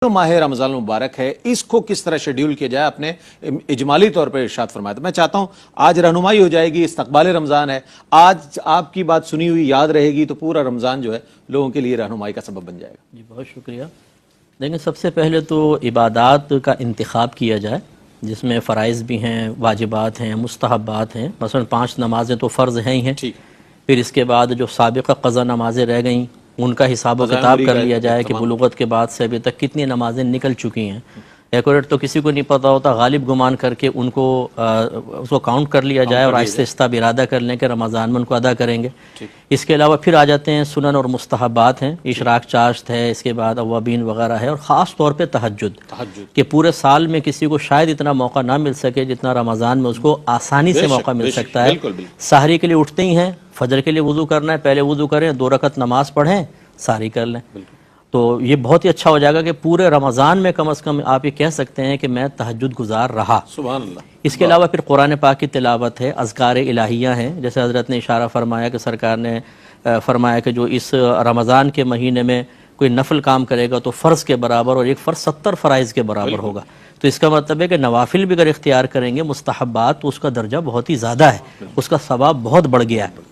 माह रमजान मुबारक है, इसको किस तरह शेड्यूल किया जाए आपने इजमाली तौर पर इरशाद फरमाया। तो मैं चाहता हूं आज रहनुमाई हो जाएगी, इस्तकबाल रमजान है, आज आपकी बात सुनी हुई याद रहेगी तो पूरा रमजान जो है लोगों के लिए रहनुमाई का सबब बन जाएगा। जी बहुत शुक्रिया। देखिए सबसे पहले तो इबादात का इंतखाब किया जाए जिसमें फ़राइज़ भी हैं, वाजिबात हैं, मुस्तहब्बात हैं। मसलन 5 नमाज़ें तो फ़र्ज़ हैं ही हैं, फिर इसके बाद जो साबिक़ा क़ज़ा नमाज़ें रह गईं उनका हिसाब व किताब कर लिया जाए कि बुलूगत के बाद से अभी तक कितनी नमाज़ें निकल चुकी हैं। एक्यूरेट तो किसी को नहीं पता होता, गालिब गुमान करके उनको उसको काउंट कर लिया जाए और आहिस्ता आहिस्ता इरादा कर लें कि रमज़ान में उनको अदा करेंगे। इसके अलावा फिर आ जाते हैं सुनन और मुस्तहबात हैं, इशराक चाश्त है, इसके बाद अवाबीन वगैरह है, और ख़ास तौर पे तहज्जुद कि पूरे साल में किसी को शायद इतना मौका ना मिल सके जितना रमज़ान में उसको आसानी से मौका मिल सकता है। सहरी के लिए उठते ही हैं, फजर के लिए वुज़ू करना है, पहले वुज़ू करें, 2 रकत नमाज़ पढ़ें, सहरी कर लें, तो ये बहुत ही अच्छा हो जाएगा कि पूरे रमज़ान में कम से कम आप ये कह सकते हैं कि मैं तहज्जुद गुजार रहा। सुभान अल्लाह। इसके अलावा फिर कुरान पाक की तिलावत है, अज़कार इलाहिया हैं, जैसे हज़रत ने इशारा फरमाया कि सरकार ने फरमाया कि जो इस रमज़ान के महीने में कोई नफल काम करेगा तो फ़र्ज़ के बराबर और एक फ़र्ज़ 70 फ़राइज़ के बराबर होगा। तो इसका मतलब है कि नवाफिल भी अगर इख्तियार करेंगे मुस्तहब्बात तो उसका दर्जा बहुत ही ज़्यादा है, उसका सवाब बहुत बढ़ गया है।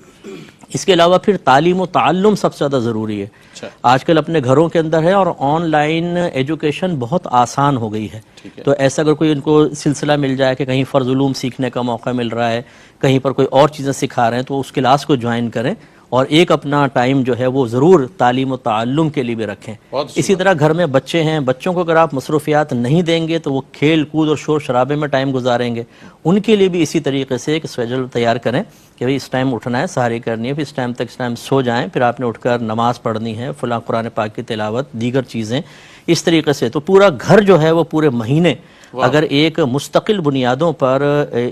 इसके अलावा फिर तालीम व ताल्लुम सबसे ज़्यादा ज़रूरी है। आजकल अपने घरों के अंदर है और ऑनलाइन एजुकेशन बहुत आसान हो गई है। तो ऐसा अगर कोई इनको सिलसिला मिल जाए कि कहीं फ़र्ज़ उलूम सीखने का मौका मिल रहा है, कहीं पर कोई और चीज़ें सिखा रहे हैं, तो उस क्लास को ज्वाइन करें और एक अपना टाइम जो है वो ज़रूर तालीम व ताल्लुम के लिए भी रखें। इसी तरह घर में बच्चे हैं, बच्चों को अगर आप मसरूफियात नहीं देंगे तो वो खेल कूद और शोर शराबे में टाइम गुजारेंगे। उनके लिए भी इसी तरीके से एक शेड्यूल तैयार करें कि भाई इस टाइम उठना है, सहरी करनी है, फिर इस टाइम तक इस टाइम सो जाएं, फिर आपने उठकर नमाज़ पढ़नी है, फ़लाँ कुरान पाक की तिलावत, दीगर चीज़ें, इस तरीके से। तो पूरा घर जो है वो पूरे महीने अगर एक मुस्तकिल बुनियादों पर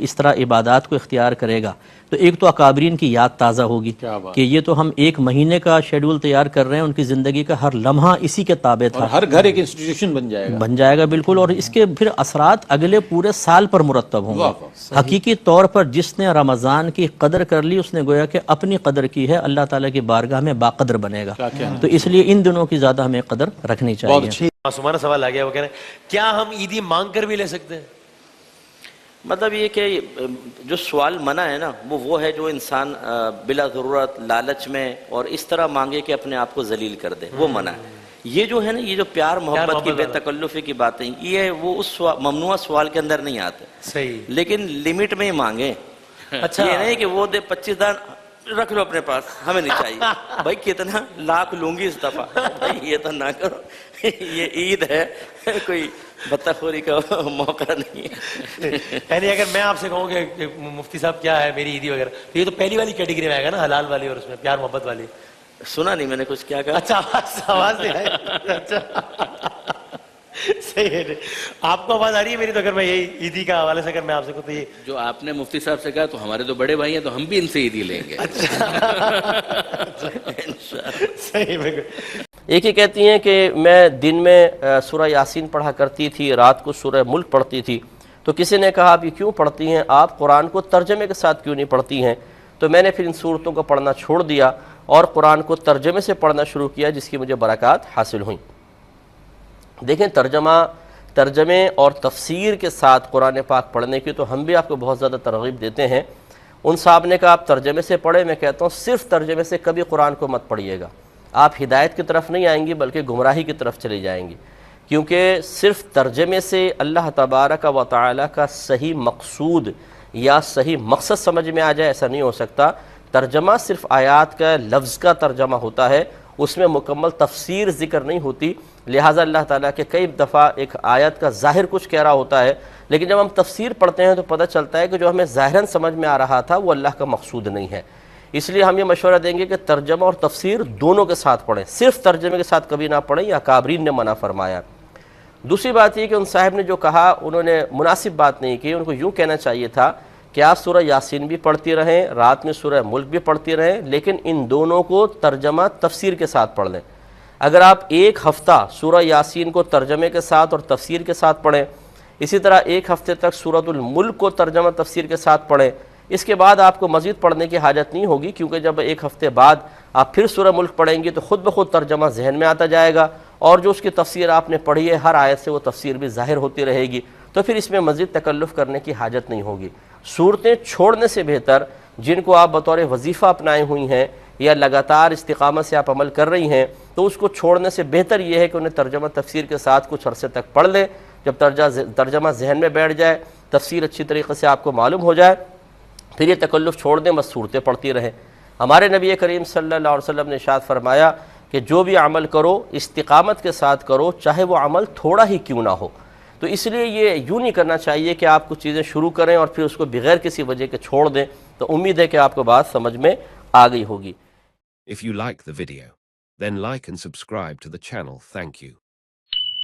इस तरह इबादात को इख्तियार करेगा तो एक तो अकाबरीन की याद ताज़ा होगी कि ये तो हम एक महीने का शेड्यूल तैयार कर रहे हैं, उनकी ज़िंदगी का हर लम्हा इसी के ताबे था, हर घर एक इंस्टीट्यूशन बन जाएगा बिल्कुल। और इसके फिर असरात अगले पूरे साल पर मुरतब होंगे। हकीकी तौर पर जिसने रमज़ान की कदर कर ली उसने गोया कि अपनी कदर की है, अल्लाह ताला की बारगाह में बाकदर बनेगा। तो इसलिए इन दिनों की ज़्यादा हमें कदर रखनी चाहिए। मासूमाना सवाल आ गया, वो कह रहे हैं क्या हम ईदी मांग कर भी ले सकते हैं? मतलब ये कि जो सवाल मना है ना वो है जो इंसान बिला ज़रूरत लालच में और इस तरह मांगे कि अपने आप को जलील कर दे, वो मना है। ये जो है ना, ये जो प्यार मोहब्बत की बेतकल्लुफ़ी की बातें, ये वो उस ममनुआ सवाल के अंदर नहीं आते। सही, लेकिन लिमिट में ही मांगे। अच्छा, ये नहीं कि वो दे 25 दान रख लो अपने पास, हमें नहीं चाहिए। भाई कितना लाख लूंगी इस दफा, भाई ये तो ना करो। ये ईद है, कोई बत्ताखोरी का मौका नहीं है। यानी अगर मैं आपसे कहूँ कि मुफ्ती साहब क्या है मेरी ईदी वगैरह, तो ये तो पहली वाली कैटेगरी में आएगा ना, हलाल वाली और उसमें प्यार मोहब्बत वाली। सुना नहीं मैंने कुछ, क्या कहा? अच्छा आवाज नहीं आई। अच्छा सही है। आपको आवाज आ रही है मेरी? तो अगर मैं यही ईदी का हवाले से अगर मैं आपसे कहूँ तो ये जो आपने मुफ्ती साहब से कहा, तो हमारे तो बड़े भाई हैं तो हम भी इनसे ईदी लेंगे। सही। बिल्कुल। एक ही कहती हैं कि मैं दिन में सूरह यासीन पढ़ा करती थी, रात को सूरह मुल्क पढ़ती थी। तो किसी ने कहा आप ये क्यों पढ़ती हैं, आप कुरान को तर्जमे के साथ क्यों नहीं पढ़ती हैं? तो मैंने फिर इन सूरतों को पढ़ना छोड़ दिया और कुरान को तर्जमे से पढ़ना शुरू किया, जिसकी मुझे बरक़ात हासिल हुई। देखें, तर्जमे और तफसीर के साथ कुरान पाक पढ़ने की तो हम भी आपको बहुत ज़्यादा तरग़ीब देते हैं। उन साहब ने कहा आप तर्जमे से पढ़े, मैं कहता हूँ सिर्फ़ तर्जमे से कभी कुरान को मत पढ़िएगा, आप हिदायत की तरफ नहीं आएंगी बल्कि गुमराही की तरफ चली जाएंगी। क्योंकि सिर्फ़ तर्जमे से अल्लाह तबारक व तआला का सही मकसूद या सही मकसद समझ में आ जाए, ऐसा नहीं हो सकता। तर्जमा सिर्फ़ आयात का लफ्ज़ का तर्जमा होता है, उसमें मुकम्मल तफसीर ज़िक्र नहीं होती। लिहाजा अल्लाह ताला के कई दफ़ा एक आयत का ज़ाहिर कुछ कह रहा होता है, लेकिन जब हम तफसीर पढ़ते हैं तो पता चलता है कि जो हमें ज़ाहिरन समझ में आ रहा था वो अल्लाह का मकसूद नहीं है। इसलिए हम ये मशवरा देंगे कि तर्जमा और तफसीर दोनों के साथ पढ़ें, सिर्फ तर्जमे के साथ कभी ना पढ़ें, या काबरीन ने मना फरमाया। दूसरी बात ये कि उन साहब ने जो कहा उन्होंने मुनासिब बात नहीं की। उनको यूँ कहना चाहिए था कि आप सूरह यासीन भी पढ़ती रहें, रात में सूरह मुल्क भी पढ़ती रहें, लेकिन इन दोनों को तर्जमा तफसीर के साथ पढ़ लें। अगर आप एक हफ़्ता सूरह यासीन को तर्जमे के साथ और तफसीर के साथ पढ़ें, इसी तरह एक हफ़्ते तक सूरतुल मुल्क को तर्जमा तफसीर के साथ पढ़ें, इसके बाद आपको मज़ीद पढ़ने की हाजत नहीं होगी, क्योंकि जब एक हफ़्ते बाद आप फिर सूरह मुल्क पढ़ेंगे तो ख़ुद ब खुद तर्जमा जहन में आता जाएगा اور جو اس کی تفسیر آپ نے پڑھی ہے ہر آیت سے وہ تفسیر بھی ظاہر ہوتی رہے گی، تو پھر اس میں مزید تکلف کرنے کی حاجت نہیں ہوگی۔ صورتیں چھوڑنے سے بہتر جن کو آپ بطور وظیفہ اپنائے ہوئی ہیں یا لگاتار استقامت سے آپ عمل کر رہی ہیں، تو اس کو چھوڑنے سے بہتر یہ ہے کہ انہیں ترجمہ تفسیر کے ساتھ کچھ عرصے تک پڑھ لیں۔ جب ترجمہ ذہن میں بیٹھ جائے، تفسیر اچھی طریقے سے آپ کو معلوم ہو جائے، پھر یہ تکلف چھوڑ دیں، بس صورتیں پڑھتی رہیں۔ ہمارے نبی کریم صلی اللہ علیہ وسلم نے ارشاد فرمایا کہ جو بھی عمل کرو استقامت کے ساتھ کرو، چاہے وہ عمل تھوڑا ہی کیوں نہ ہو۔ تو اس لیے یہ یوں نہیں کرنا چاہیے کہ آپ کچھ چیزیں شروع کریں اور پھر اس کو بغیر کسی وجہ کے چھوڑ دیں۔ تو امید ہے کہ آپ کو بات سمجھ میں آ گئی ہوگی۔ If you like the video, then like and subscribe to the channel. Thank you.